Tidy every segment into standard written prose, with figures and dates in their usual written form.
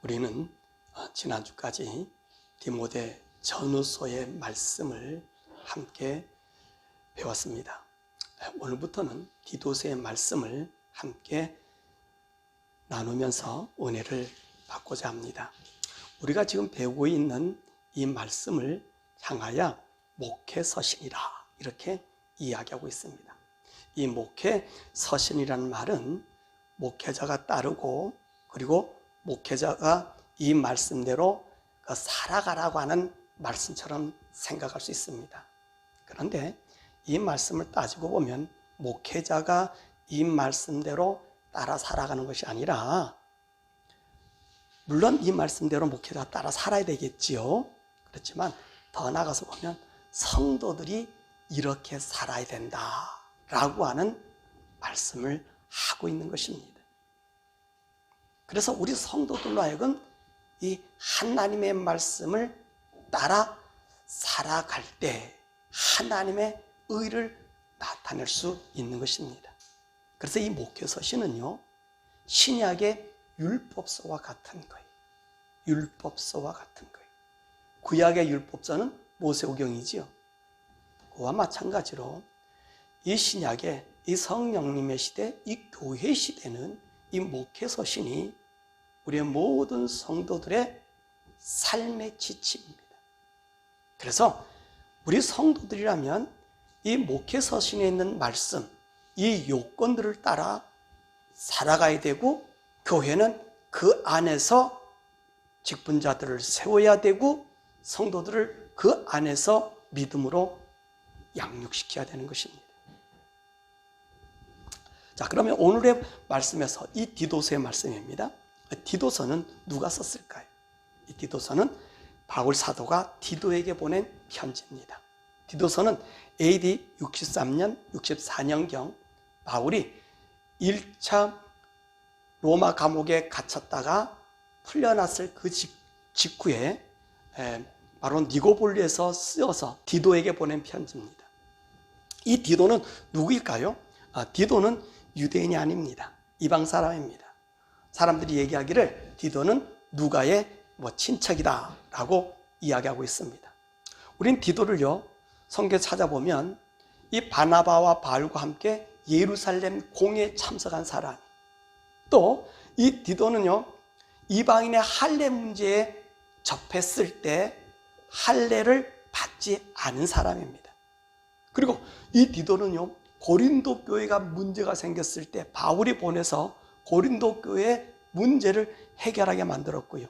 우리는 지난주까지 디모데 전후서의 말씀을 함께 배웠습니다. 오늘부터는 디도서의 말씀을 함께 나누면서 은혜를 받고자 합니다. 우리가 지금 배우고 있는 이 말씀을 향하여 목회서신이라 이렇게 이야기하고 있습니다. 이 목회서신이라는 말은 목회자가 따르고 그리고 목회자가 이 말씀대로 살아가라고 하는 말씀처럼 생각할 수 있습니다. 그런데 이 말씀을 따지고 보면 목회자가 이 말씀대로 따라 살아가는 것이 아니라, 물론 이 말씀대로 목회자가 따라 살아야 되겠지요. 그렇지만 더 나아가서 보면 성도들이 이렇게 살아야 된다라고 하는 말씀을 하고 있는 것입니다. 그래서 우리 성도들로 하여금 이 하나님의 말씀을 따라 살아갈 때 하나님의 의를 나타낼 수 있는 것입니다. 그래서 이 목회서신은요, 신약의 율법서와 같은 거예요. 율법서와 같은 거예요. 구약의 율법서는 모세오경이지요. 그와 마찬가지로 이 신약의 이 성령님의 시대, 이 교회 시대는 이 목회서신이 우리의 모든 성도들의 삶의 지침입니다. 그래서 우리 성도들이라면 이 목회서신에 있는 말씀, 이 요건들을 따라 살아가야 되고, 교회는 그 안에서 직분자들을 세워야 되고, 성도들을 그 안에서 믿음으로 양육시켜야 되는 것입니다. 자, 그러면 오늘의 말씀에서 이 디도서의 말씀입니다. 디도서는 누가 썼을까요? 이 디도서는 바울 사도가 디도에게 보낸 편지입니다. 디도서는 AD 63년, 64년경 바울이 1차 로마 감옥에 갇혔다가 풀려났을 그 직후에 바로 니고볼리에서 쓰여서 디도에게 보낸 편지입니다. 이 디도는 누구일까요? 디도는 유대인이 아닙니다. 이방 사람입니다. 사람들이 얘기하기를 디도는 누가의 친척이다 라고 이야기하고 있습니다. 우린 디도를요, 성경에 찾아보면 이 바나바와 바울과 함께 예루살렘 공회에 참석한 사람, 또 이 디도는요, 이방인의 할례 문제에 접했을 때 할례를 받지 않은 사람입니다. 그리고 이 디도는요, 고린도 교회가 문제가 생겼을 때 바울이 보내서 고린도 교회의 문제를 해결하게 만들었고요.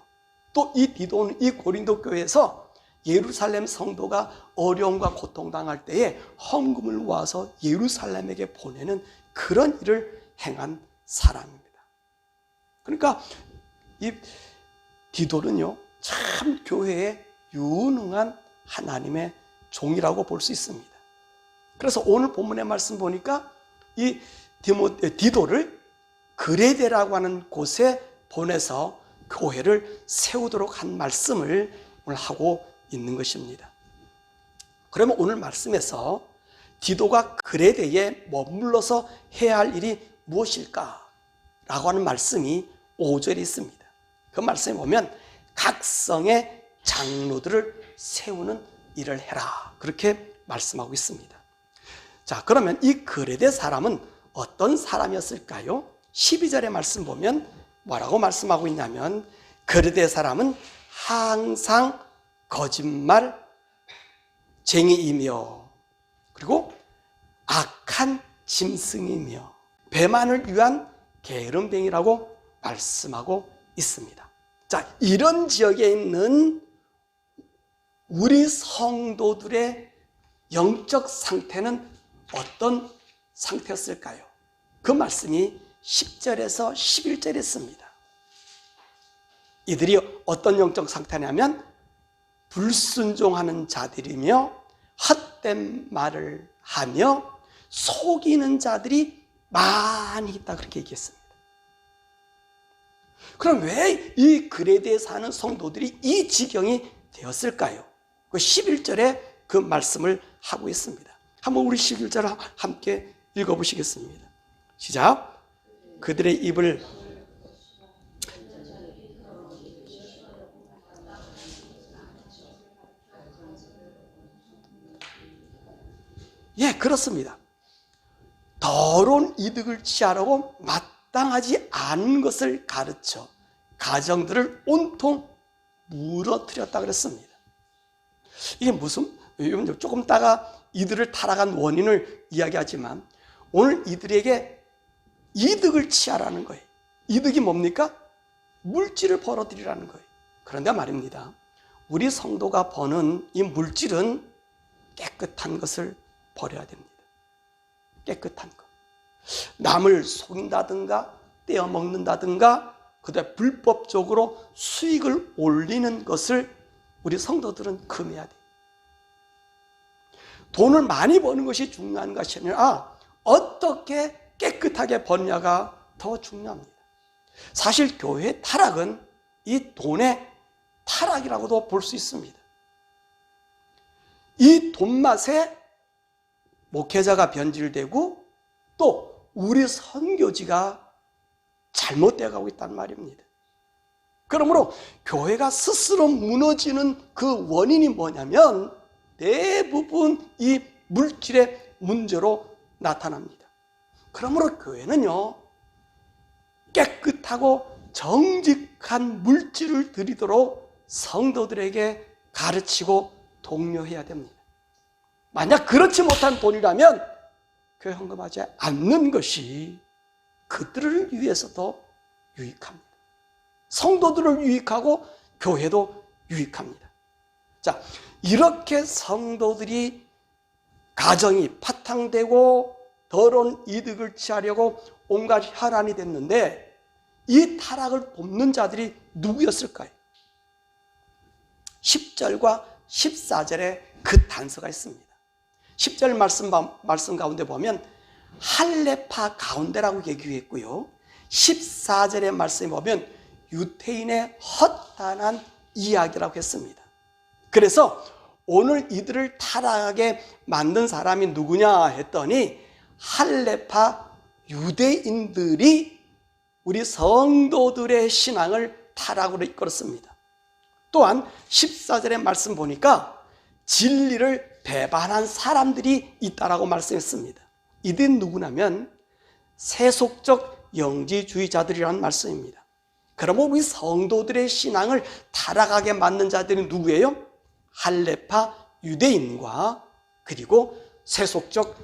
또 이 디도는 이 고린도 교회에서 예루살렘 성도가 어려움과 고통당할 때에 헌금을 모아서 예루살렘에게 보내는 그런 일을 행한 사람입니다. 그러니까 이 디도는요, 참 교회에 유능한 하나님의 종이라고 볼 수 있습니다. 그래서 오늘 본문의 말씀 보니까 이 디도를 그레데라고 하는 곳에 보내서 교회를 세우도록 한 말씀을 오늘 하고 있는 것입니다. 그러면 오늘 말씀에서 디도가 그레데에 머물러서 해야 할 일이 무엇일까? 라고 하는 말씀이 5절에 있습니다. 그 말씀에 보면 각 성의 장로들을 세우는 일을 해라, 그렇게 말씀하고 있습니다. 자, 그러면 이 그레데 사람은 어떤 사람이었을까요? 12절의 말씀 보면 뭐라고 말씀하고 있냐면, 그레데 사람은 항상 거짓말 쟁이이며 그리고 악한 짐승이며 배만을 위한 게으름뱅이라고 말씀하고 있습니다. 자, 이런 지역에 있는 우리 성도들의 영적 상태는 어떤 상태였을까요? 그 말씀이 10절에서 11절에 있습니다. 이들이 어떤 영적 상태냐면 불순종하는 자들이며 헛된 말을 하며 속이는 자들이 많이 있다, 그렇게 얘기했습니다. 그럼 왜 이 그레데에 사는 성도들이 이 지경이 되었을까요? 그 11절에 그 말씀을 하고 있습니다. 한번 우리 11절을 함께 읽어보시겠습니다. 시작. 그들의 입을 예, 그렇습니다. 더러운 이득을 취하려고 마땅하지 않은 것을 가르쳐 가정들을 온통 무너뜨렸다 그랬습니다. 이게 무슨, 조금 있다가 이들을 타락한 원인을 이야기하지만 오늘 이들에게 이득을 취하라는 거예요. 이득이 뭡니까? 물질을 벌어들이라는 거예요. 그런데 말입니다, 우리 성도가 버는 이 물질은 깨끗한 것을 버려야 됩니다. 깨끗한 것. 남을 속인다든가 떼어먹는다든가 그다음에 불법적으로 수익을 올리는 것을 우리 성도들은 금해야 돼요. 돈을 많이 버는 것이 중요한 것이 아니라 어떻게 깨끗하게 버느냐가 더 중요합니다. 사실 교회 타락은 이 돈의 타락이라고도 볼 수 있습니다. 이 돈맛에 목회자가 변질되고 또 우리 선교지가 잘못되어 가고 있다는 말입니다. 그러므로 교회가 스스로 무너지는 그 원인이 뭐냐면 대부분 이 물질의 문제로 나타납니다. 그러므로 교회는요, 깨끗하고 정직한 물질을 드리도록 성도들에게 가르치고 독려해야 됩니다. 만약 그렇지 못한 돈이라면 교회 헌금하지 않는 것이 그들을 위해서도 유익합니다. 성도들을 유익하고 교회도 유익합니다. 자, 이렇게 성도들이 가정이 파탕되고 더러운 이득을 취하려고 온갖 혈안이 됐는데 이 타락을 돕는 자들이 누구였을까요? 10절과 14절에 그 단서가 있습니다. 10절 말씀 가운데 보면 할례파 가운데라고 얘기했고요, 14절의 말씀에 보면 유태인의 허탄한 이야기라고 했습니다. 그래서 오늘 이들을 타락하게 만든 사람이 누구냐 했더니 할례파 유대인들이 우리 성도들의 신앙을 타락으로 이끌었습니다. 또한 14절의 말씀 보니까 진리를 배반한 사람들이 있다라고 말씀했습니다. 이들이 누구냐면 세속적 영지주의자들이라는 말씀입니다. 그러면 우리 성도들의 신앙을 타락하게 만든 자들이 누구예요? 할례파 유대인과 그리고 세속적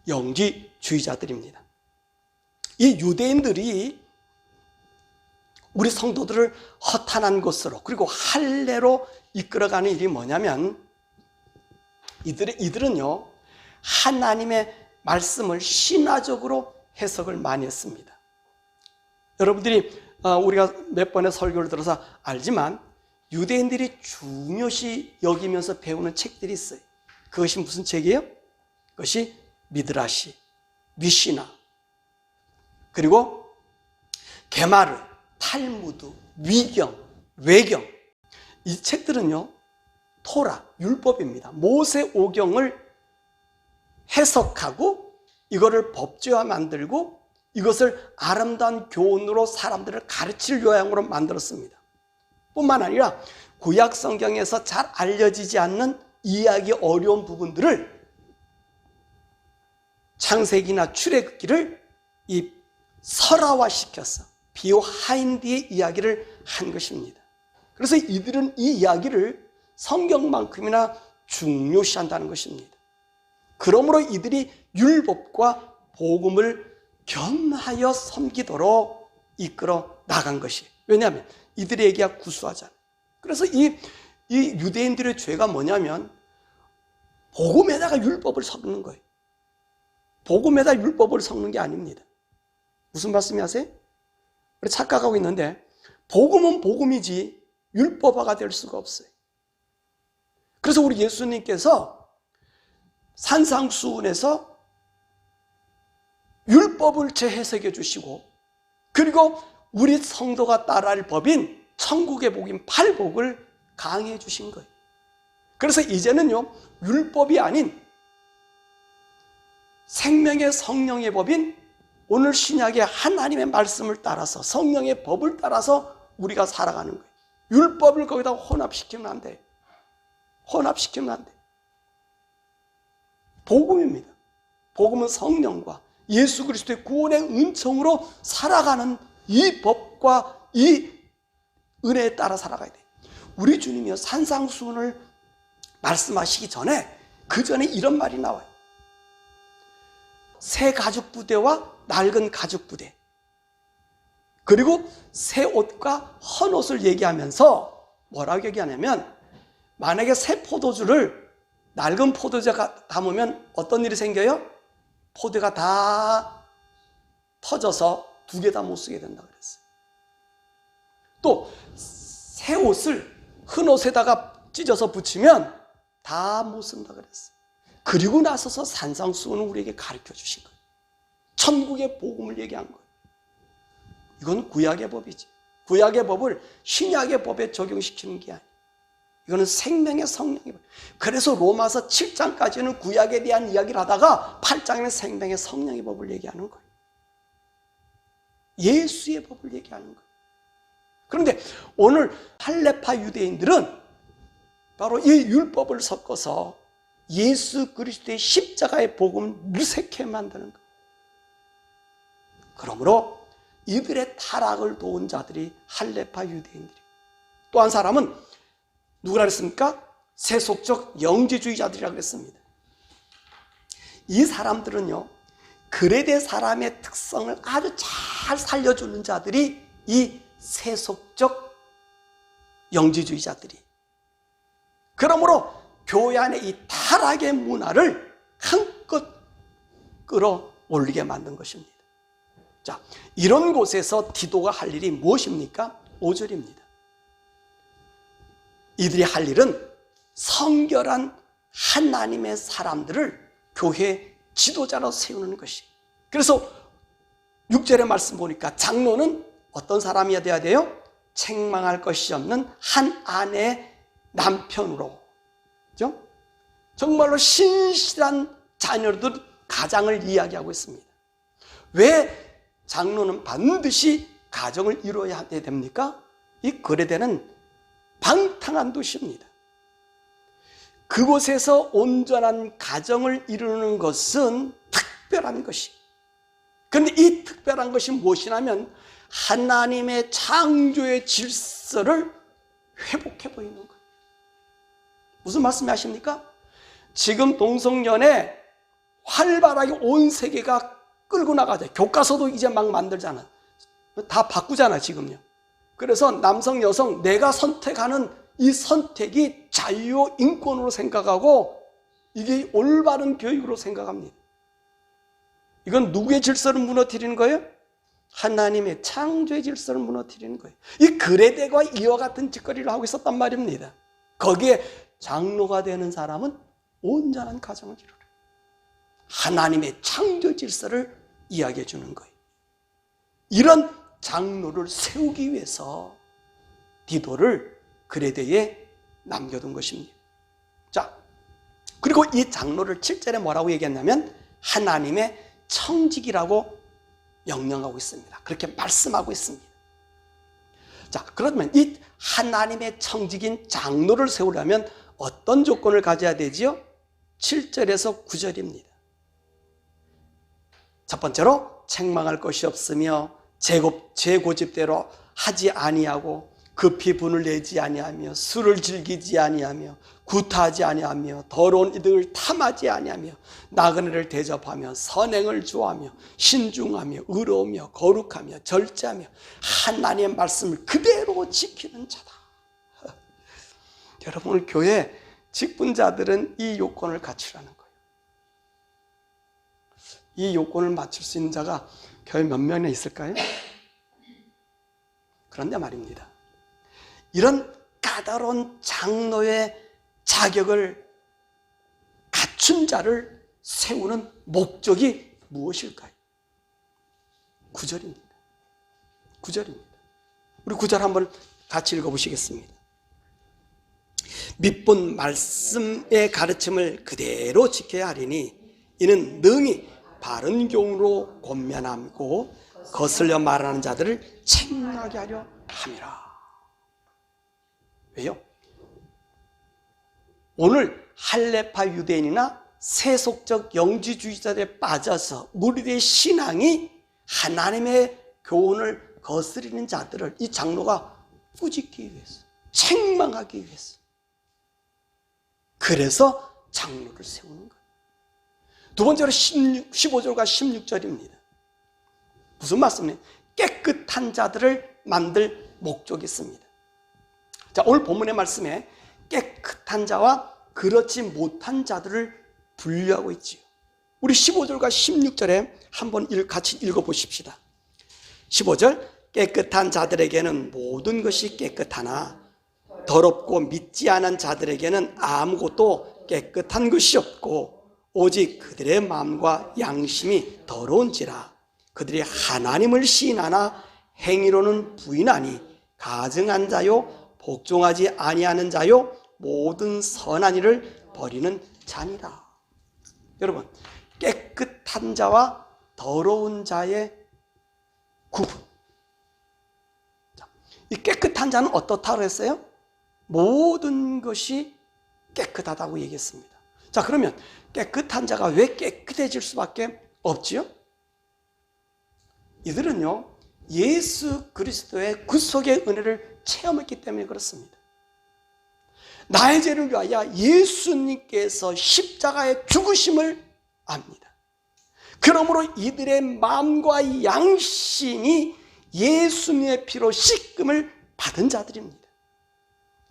영지주의자들입니다. 이 유대인들이 우리 성도들을 허탄한 것으로 그리고 할례로 이끌어가는 일이 뭐냐면 이들은요, 하나님의 말씀을 신화적으로 해석을 많이 했습니다. 여러분들이 우리가 몇 번의 설교를 들어서 알지만 유대인들이 중요시 여기면서 배우는 책들이 있어요. 그것이 무슨 책이에요? 그것이 미드라시, 미시나, 그리고 게마르, 탈무드, 위경, 외경. 이 책들은요, 토라, 율법입니다. 모세 오경을 해석하고 이거를 법제화 만들고 이것을 아름다운 교훈으로 사람들을 가르칠 요양으로 만들었습니다. 뿐만 아니라 구약 성경에서 잘 알려지지 않는 이해하기 어려운 부분들을 창세기나 출애굽기를 이 설화화시켜서 비하인드의 이야기를 한 것입니다. 그래서 이들은 이 이야기를 성경만큼이나 중요시한다는 것입니다. 그러므로 이들이 율법과 복음을 겸하여 섬기도록 이끌어 나간 것이, 왜냐하면 이들에게야 구수하잖아요. 그래서 이 유대인들의 죄가 뭐냐면 복음에다가 율법을 섞는 거예요. 복음에다 율법을 섞는 게 아닙니다. 무슨 말씀이 하세요? 우리 착각하고 있는데 복음은 복음이지 율법화가 될 수가 없어요. 그래서 우리 예수님께서 산상수훈에서 율법을 재해석해 주시고 그리고 우리 성도가 따라할 법인 천국의 복인 팔복을 강해 주신 거예요. 그래서 이제는요, 율법이 아닌 생명의 성령의 법인 오늘 신약의 하나님의 말씀을 따라서 성령의 법을 따라서 우리가 살아가는 거예요. 율법을 거기다 혼합시키면 안 돼요. 혼합시키면 안 돼요. 복음입니다. 복음은 성령과 예수 그리스도의 구원의 은총으로 살아가는 이 법과 이 은혜에 따라 살아가야 돼요. 우리 주님이요, 산상수훈을 말씀하시기 전에 그 전에 이런 말이 나와요. 새 가죽 부대와 낡은 가죽 부대, 그리고 새 옷과 헌 옷을 얘기하면서 뭐라고 얘기하냐면, 만약에 새 포도주를 낡은 포도주에 담으면 어떤 일이 생겨요? 포도가 다 터져서 두 개 다 못 쓰게 된다 그랬어요. 또 새 옷을 헌 옷에다가 찢어서 붙이면 다 못 쓴다 그랬어요. 그리고 나서서 산상수훈은 우리에게 가르쳐 주신 거예요. 천국의 복음을 얘기한 거예요. 이건 구약의 법이지. 구약의 법을 신약의 법에 적용시키는 게 아니에요. 이거는 생명의 성령의 법. 그래서 로마서 7장까지는 구약에 대한 이야기를 하다가 8장에는 생명의 성령의 법을 얘기하는 거예요. 예수의 법을 얘기하는 거예요. 그런데 오늘 할레파 유대인들은 바로 이 율법을 섞어서 예수 그리스도의 십자가의 복음을 무색해 만드는 거예요. 그러므로 이들의 타락을 도운 자들이 할레파 유대인들이에요. 또 한 사람은 누구라 그랬습니까? 세속적 영지주의자들이라고 그랬습니다. 이 사람들은요, 그레데 사람의 특성을 아주 잘 살려주는 자들이 이 세속적 영지주의자들이. 그러므로 교회 안에 이 타락의 문화를 한껏 끌어올리게 만든 것입니다. 자, 이런 곳에서 디도가 할 일이 무엇입니까? 5절입니다. 이들이 할 일은 성결한 하나님의 사람들을 교회 지도자로 세우는 것이. 그래서 6절의 말씀 보니까 장로는 어떤 사람이어야 돼요? 책망할 것이 없는 한 아내의 남편으로, 그죠? 정말로 신실한 자녀들, 가장을 이야기하고 있습니다. 왜 장로는 반드시 가정을 이루어야 됩니까? 이 그레데는 방탕한 도시입니다. 그곳에서 온전한 가정을 이루는 것은 특별한 것이. 그런데 이 특별한 것이 무엇이냐면 하나님의 창조의 질서를 회복해 보이는 거예요. 무슨 말씀이 하십니까? 지금 동성연애 활발하게 온 세계가 끌고 나가죠. 교과서도 이제 막 만들잖아. 다 바꾸잖아 지금요. 그래서 남성 여성 내가 선택하는 이 선택이 자유 인권으로 생각하고 이게 올바른 교육으로 생각합니다. 이건 누구의 질서를 무너뜨리는 거예요? 하나님의 창조의 질서를 무너뜨리는 거예요. 이 그레데가 이와 같은 짓거리를 하고 있었단 말입니다. 거기에 장로가 되는 사람은 온전한 가정을 이루라. 하나님의 창조 질서를 이야기해 주는 거예요. 이런 장로를 세우기 위해서 디도를 그레데에 남겨둔 것입니다. 자, 그리고 이 장로를 7절에 뭐라고 얘기했냐면 하나님의 청직이라고 명령하고 있습니다. 그렇게 말씀하고 있습니다. 자, 그러면 이 하나님의 청직인 장로를 세우려면 어떤 조건을 가져야 되지요? 7절에서 9절입니다. 첫 번째로 책망할 것이 없으며 제 고집대로 하지 아니하고 급히 분을 내지 아니하며 술을 즐기지 아니하며 구타하지 아니하며 더러운 이득을 탐하지 아니하며 나그네를 대접하며 선행을 좋아하며 신중하며 의로우며 거룩하며 절제하며 하나님의 말씀을 그대로 지키는 자다. 여러분, 오늘 교회 직분자들은 이 요건을 갖추라는 거예요. 이 요건을 맞출 수 있는 자가 교회 몇 명이나 있을까요? 그런데 말입니다, 이런 까다로운 장로의 자격을 갖춘 자를 세우는 목적이 무엇일까요? 9절입니다. 9절입니다. 우리 9절 한번 같이 읽어보시겠습니다. 밑본 말씀의 가르침을 그대로 지켜야 하리니 이는 능히 바른 교훈으로 권면하고 거슬려 말하는 자들을 책망하게 하려 함이라. 왜요? 오늘 할레파 유대인이나 세속적 영지주의자들에 빠져서 우리들의 신앙이 하나님의 교훈을 거스리는 자들을 이 장로가 꾸짖기 위해서, 책망하기 위해서, 그래서 장로를 세우는 거예요. 두 번째로 15절과 16절입니다. 무슨 말씀이에요? 깨끗한 자들을 만들 목적이 있습니다. 자, 오늘 본문의 말씀에 깨끗한 자와 그렇지 못한 자들을 분류하고 있지요. 우리 15절과 16절에 한번 같이 읽어보십시다. 15절, 깨끗한 자들에게는 모든 것이 깨끗하나 더럽고 믿지 않은 자들에게는 아무것도 깨끗한 것이 없고 오직 그들의 마음과 양심이 더러운지라. 그들이 하나님을 시인하나 행위로는 부인하니 가증한 자요 복종하지 아니하는 자요 모든 선한 일을 버리는 자니라. 여러분, 깨끗한 자와 더러운 자의 구분. 이 깨끗한 자는 어떻다고 했어요? 모든 것이 깨끗하다고 얘기했습니다. 자, 그러면 깨끗한 자가 왜 깨끗해질 수밖에 없지요? 이들은요, 예수 그리스도의 구속의 은혜를 체험했기 때문에 그렇습니다. 나의 죄를 위하여 예수님께서 십자가의 죽으심을 압니다. 그러므로 이들의 마음과 양심이 예수님의 피로 씻김을 받은 자들입니다.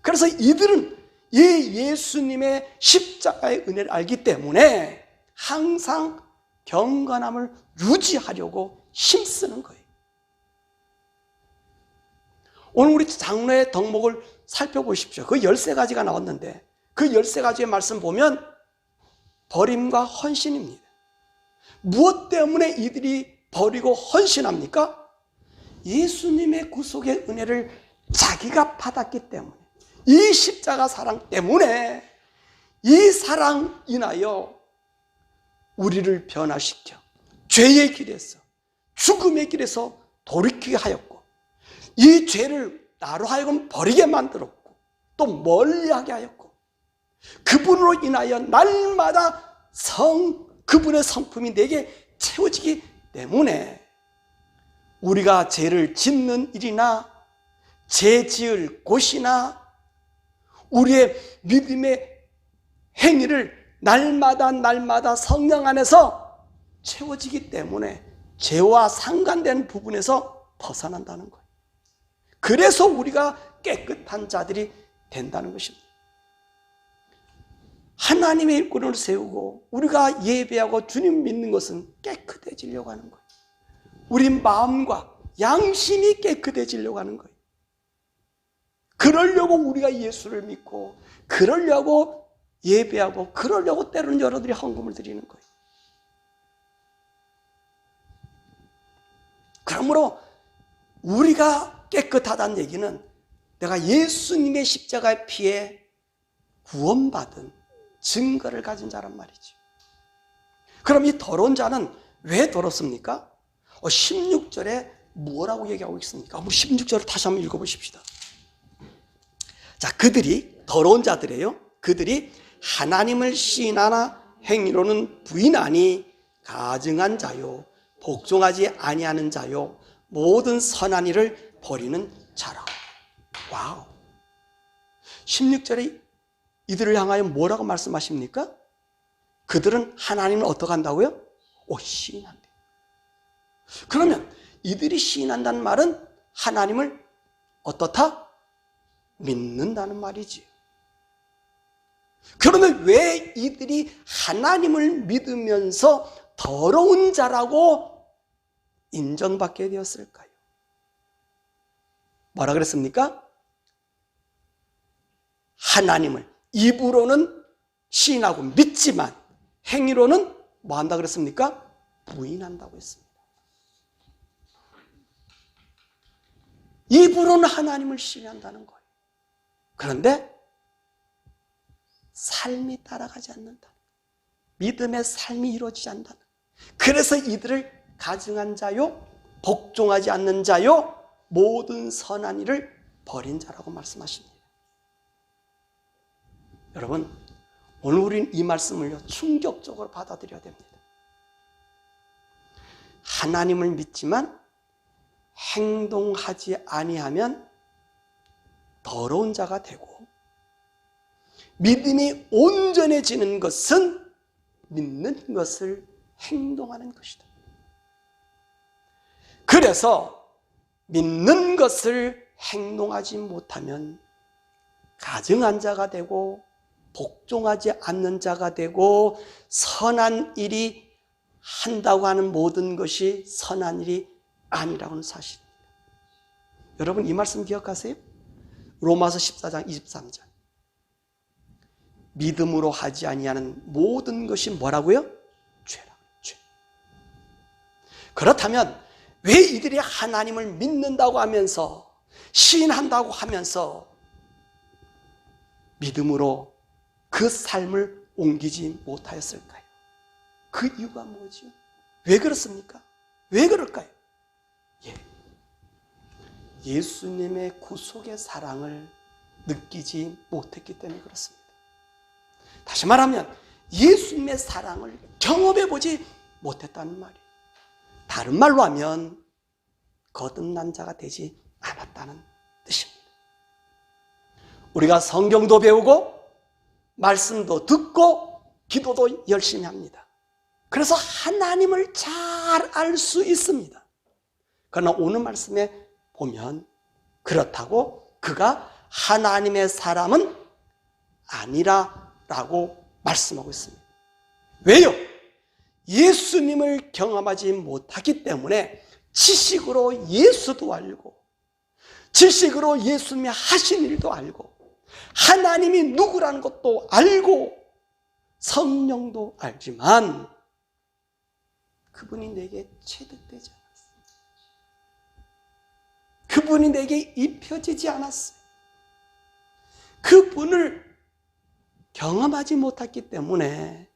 그래서 이들은 이 예수님의 십자가의 은혜를 알기 때문에 항상 경건함을 유지하려고 힘쓰는 거예요. 오늘 우리 장로의 덕목을 살펴보십시오. 그 13가지가 나왔는데 그 13가지의 말씀 보면 버림과 헌신입니다. 무엇 때문에 이들이 버리고 헌신합니까? 예수님의 구속의 은혜를 자기가 받았기 때문에, 이 십자가 사랑 때문에, 이 사랑 인하여 우리를 변화시켜 죄의 길에서, 죽음의 길에서 돌이키게 하였고, 이 죄를 나로 하여금 버리게 만들었고 또 멀리하게 하였고, 그분으로 인하여 날마다 그분의 성품이 내게 채워지기 때문에 우리가 죄를 짓는 일이나 죄 지을 곳이나 우리의 믿음의 행위를 날마다 성령 안에서 채워지기 때문에 죄와 상관된 부분에서 벗어난다는 거예요. 그래서 우리가 깨끗한 자들이 된다는 것입니다. 하나님의 일꾼을 세우고 우리가 예배하고 주님 믿는 것은 깨끗해지려고 하는 거예요. 우리 마음과 양심이 깨끗해지려고 하는 거예요. 그러려고 우리가 예수를 믿고, 그러려고 예배하고, 그러려고 때로는 여러분들이 헌금을 드리는 거예요. 그러므로 우리가 깨끗하다는 얘기는 내가 예수님의 십자가의 피에 구원받은 증거를 가진 자란 말이죠. 그럼 이 더러운 자는 왜 더럽습니까? 16절에 뭐라고 얘기하고 있습니까? 16절을 다시 한번 읽어보십시다. 자, 그들이, 더러운 자들이에요. 그들이 하나님을 시인하나 행위로는 부인하니 가증한 자요 복종하지 아니하는 자요 모든 선한 일을 버리는 자라. 와우. 16절에 이들을 향하여 뭐라고 말씀하십니까? 그들은 하나님을 어떻게 한다고요? 시인한대요. 그러면 이들이 시인한다는 말은 하나님을 어떻다? 믿는다는 말이지. 그러면 왜 이들이 하나님을 믿으면서 더러운 자라고 인정받게 되었을까요? 뭐라 그랬습니까? 하나님을 입으로는 시인하고 믿지만 행위로는 뭐 한다 그랬습니까? 부인한다고 했습니다. 입으로는 하나님을 시인한다는 거예요. 그런데 삶이 따라가지 않는다. 믿음의 삶이 이루어지지 않는다. 그래서 이들을 가증한 자요 복종하지 않는 자요 모든 선한 일을 버린 자라고 말씀하십니다. 여러분, 오늘 우리는 이 말씀을요, 충격적으로 받아들여야 됩니다. 하나님을 믿지만 행동하지 아니하면 더러운 자가 되고, 믿음이 온전해지는 것은 믿는 것을 행동하는 것이다. 그래서 믿는 것을 행동하지 못하면 가증한 자가 되고, 복종하지 않는 자가 되고, 선한 일이 한다고 하는 모든 것이 선한 일이 아니라고 하는 사실입니다. 여러분 이 말씀 기억하세요? 로마서 14장 23절. 믿음으로 하지 아니하는 모든 것이 뭐라고요? 죄라. 죄. 그렇다면 왜 이들이 하나님을 믿는다고 하면서, 시인한다고 하면서 믿음으로 그 삶을 옮기지 못하였을까요? 그 이유가 뭐지요? 왜 그렇습니까? 왜 그럴까요? 예수님의 구속의 사랑을 느끼지 못했기 때문에 그렇습니다. 다시 말하면 예수님의 사랑을 경험해 보지 못했다는 말이에요. 다른 말로 하면 거듭난 자가 되지 않았다는 뜻입니다. 우리가 성경도 배우고 말씀도 듣고 기도도 열심히 합니다. 그래서 하나님을 잘 알 수 있습니다. 그러나 오늘 말씀에 보면 그렇다고 그가 하나님의 사람은 아니라라고 말씀하고 있습니다. 왜요? 예수님을 경험하지 못하기 때문에 지식으로 예수도 알고, 지식으로 예수님이 하신 일도 알고, 하나님이 누구라는 것도 알고, 성령도 알지만 그분이 내게 체득되지 않았어요. 그분이 내게 입혀지지 않았어요. 그분을 경험하지 못했기 때문에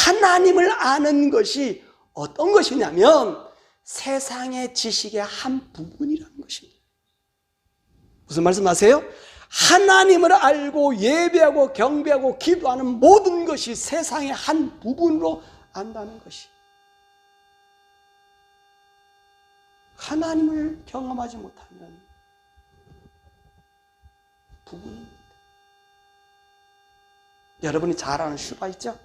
하나님을 아는 것이 어떤 것이냐면 세상의 지식의 한 부분이라는 것입니다. 무슨 말씀하세요? 하나님을 알고 예배하고 경배하고 기도하는 모든 것이 세상의 한 부분으로 안다는 것이, 하나님을 경험하지 못하면 부분입니다. 여러분이 잘 아는 슈바 있죠?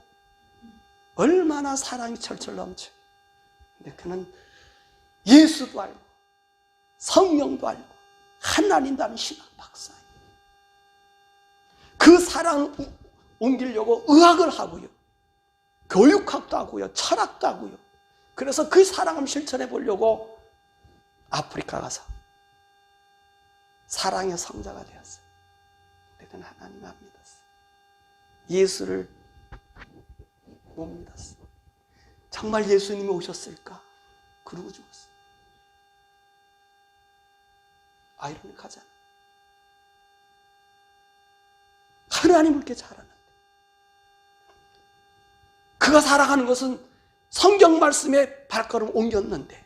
얼마나 사랑이 철철 넘쳐. 근데 그는 예수도 알고 성령도 알고 하나님도 아는 신학 박사예요. 그 사랑을 옮기려고 의학을 하고요, 교육학도 하고요, 철학도 하고요. 그래서 그 사랑을 실천해 보려고 아프리카 가서 사랑의 성자가 되었어요. 근데 그는 하나님을 안 믿었어요. 예수를 못 믿었어요. 정말 예수님이 오셨을까? 그러고 죽었어요. 아이러니하잖아요. 하나님을 그렇게 잘 아는데, 그가 살아가는 것은 성경 말씀에 발걸음 옮겼는데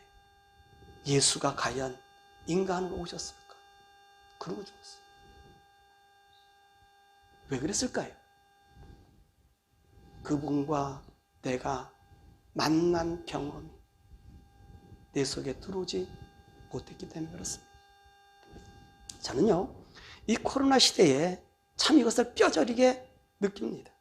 예수가 과연 인간으로 오셨을까? 그러고 죽었어요. 왜 그랬을까요? 그분과 내가 만난 경험이 내 속에 들어오지 못했기 때문에 그렇습니다. 저는요, 이 코로나 시대에 참 이것을 뼈저리게 느낍니다.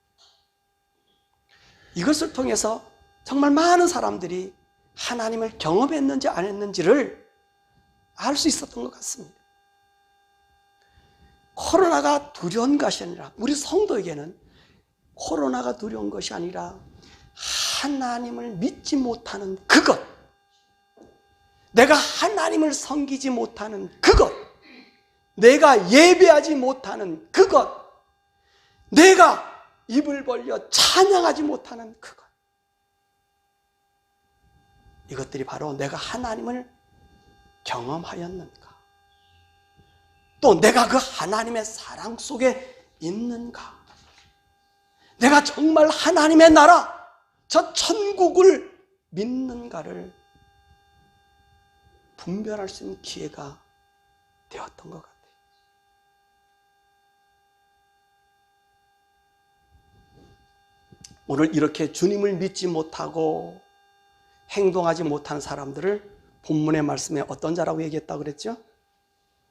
이것을 통해서 정말 많은 사람들이 하나님을 경험했는지 안 했는지를 알 수 있었던 것 같습니다. 코로나가 두려운 것이 아니라, 우리 성도에게는 코로나가 두려운 것이 아니라 하나님을 믿지 못하는 그것, 내가 하나님을 섬기지 못하는 그것, 내가 예배하지 못하는 그것, 내가 입을 벌려 찬양하지 못하는 그것, 이것들이 바로 내가 하나님을 경험하였는가, 또 내가 그 하나님의 사랑 속에 있는가, 내가 정말 하나님의 나라, 저 천국을 믿는가를 분별할 수 있는 기회가 되었던 것 같아요. 오늘 이렇게 주님을 믿지 못하고 행동하지 못한 사람들을 본문의 말씀에 어떤 자라고 얘기했다고 그랬죠?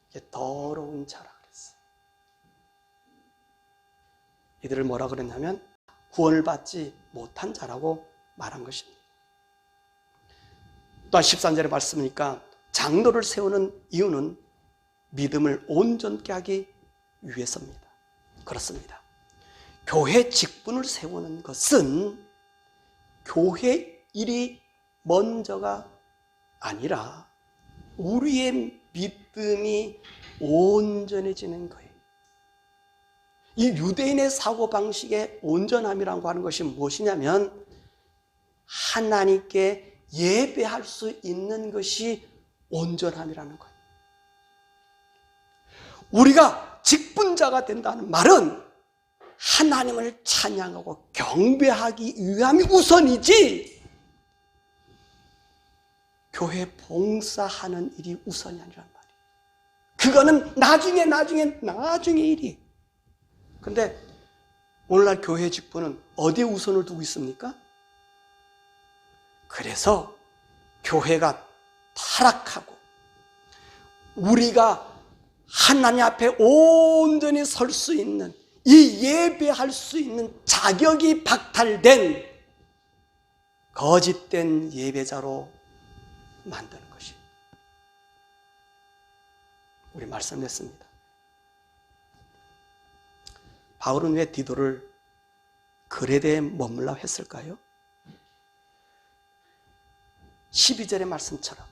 이게 더러운 자라 그랬어요. 이들을 뭐라 그랬냐면 구원을 받지 못한 자라고 말한 것입니다. 또한 13절의 말씀이니까 장로를 세우는 이유는 믿음을 온전케 하기 위해서입니다. 그렇습니다. 교회 직분을 세우는 것은 교회 일이 먼저가 아니라 우리의 믿음이 온전해지는 거예요. 이 유대인의 사고방식의 온전함이라고 하는 것이 무엇이냐면 하나님께 예배할 수 있는 것이 온전함이라는 거예요. 우리가 직분자가 된다는 말은 하나님을 찬양하고 경배하기 위함이 우선이지 교회 봉사하는 일이 우선이 아니란 말이에요. 그거는 나중에 일이. 근데 오늘날 교회 직분은 어디에 우선을 두고 있습니까? 그래서 교회가 타락하고 우리가 하나님 앞에 온전히 설 수 있는 이 예배할 수 있는 자격이 박탈된 거짓된 예배자로 만드는 것이 우리 말씀했습니다. 바울은 왜 디도를 그레데에 머물라 했을까요? 12절의 말씀처럼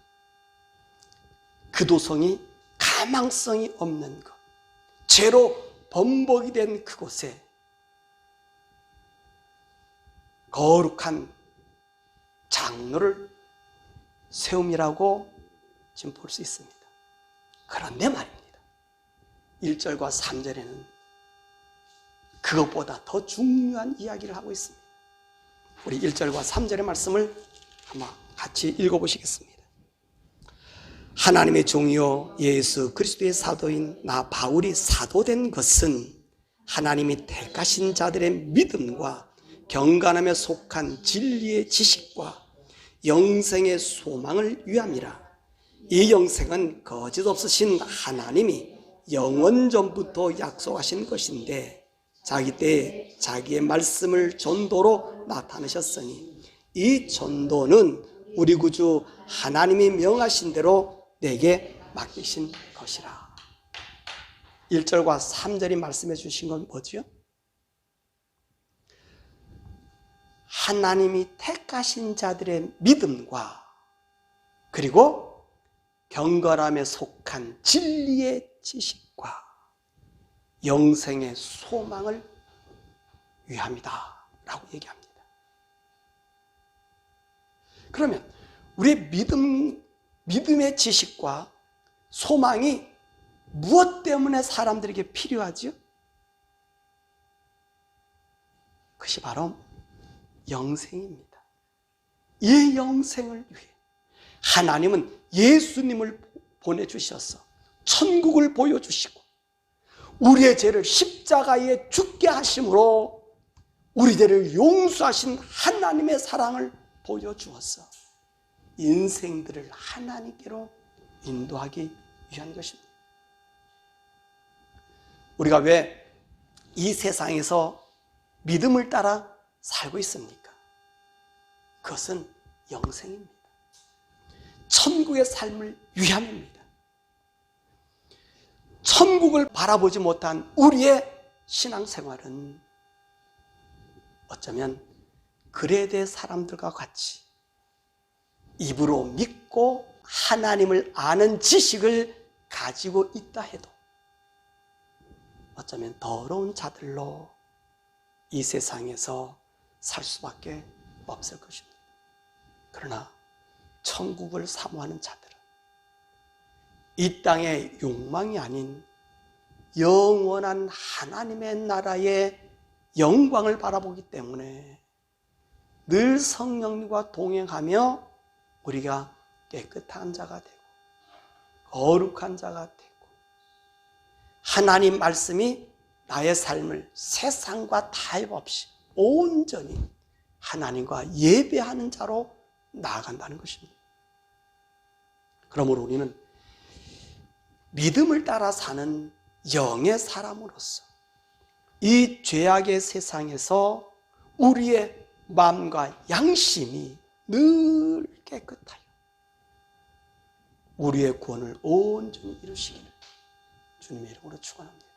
그 도성이 가망성이 없는 것, 죄로 범벅이 된 그곳에 거룩한 장로를 세움이라고 지금 볼 수 있습니다. 그런데 말입니다. 1절과 3절에는 그것보다 더 중요한 이야기를 하고 있습니다. 우리 1절과 3절의 말씀을 한번 같이 읽어보시겠습니다. 하나님의 종이요 예수 그리스도의 사도인 나 바울이 사도된 것은 하나님이 택하신 자들의 믿음과 경건함에 속한 진리의 지식과 영생의 소망을 위함이라. 이 영생은 거짓 없으신 하나님이 영원 전부터 약속하신 것인데 자기 때에 자기의 말씀을 전도로 나타내셨으니 이 전도는 우리 구주 하나님이 명하신 대로 내게 맡기신 것이라. 1절과 3절이 말씀해 주신 건 뭐죠? 하나님이 택하신 자들의 믿음과 그리고 경건함에 속한 진리의 지식과 영생의 소망을 위함이다 라고 얘기합니다. 그러면 우리의 믿음의 지식과 소망이 무엇 때문에 사람들에게 필요하죠? 그것이 바로 영생입니다. 이 영생을 위해 하나님은 예수님을 보내주셔서 천국을 보여주시고 우리의 죄를 십자가에 죽게 하심으로 우리 죄를 용서하신 하나님의 사랑을 보여주어서 인생들을 하나님께로 인도하기 위한 것입니다. 우리가 왜 이 세상에서 믿음을 따라 살고 있습니까? 그것은 영생입니다. 천국의 삶을 위함입니다. 천국을 바라보지 못한 우리의 신앙생활은 어쩌면 그레데 사람들과 같이 입으로 믿고 하나님을 아는 지식을 가지고 있다 해도 어쩌면 더러운 자들로 이 세상에서 살 수밖에 없을 것입니다. 그러나 천국을 사모하는 자들은 이 땅의 욕망이 아닌 영원한 하나님의 나라의 영광을 바라보기 때문에 늘 성령님과 동행하며 우리가 깨끗한 자가 되고 거룩한 자가 되고 하나님 말씀이 나의 삶을 세상과 타협 없이 온전히 하나님과 예배하는 자로 나아간다는 것입니다. 그러므로 우리는 믿음을 따라 사는 영의 사람으로서 이 죄악의 세상에서 우리의 마음과 양심이 늘 깨끗하여 우리의 구원을 온전히 이루시기를 주님의 이름으로 축원합니다.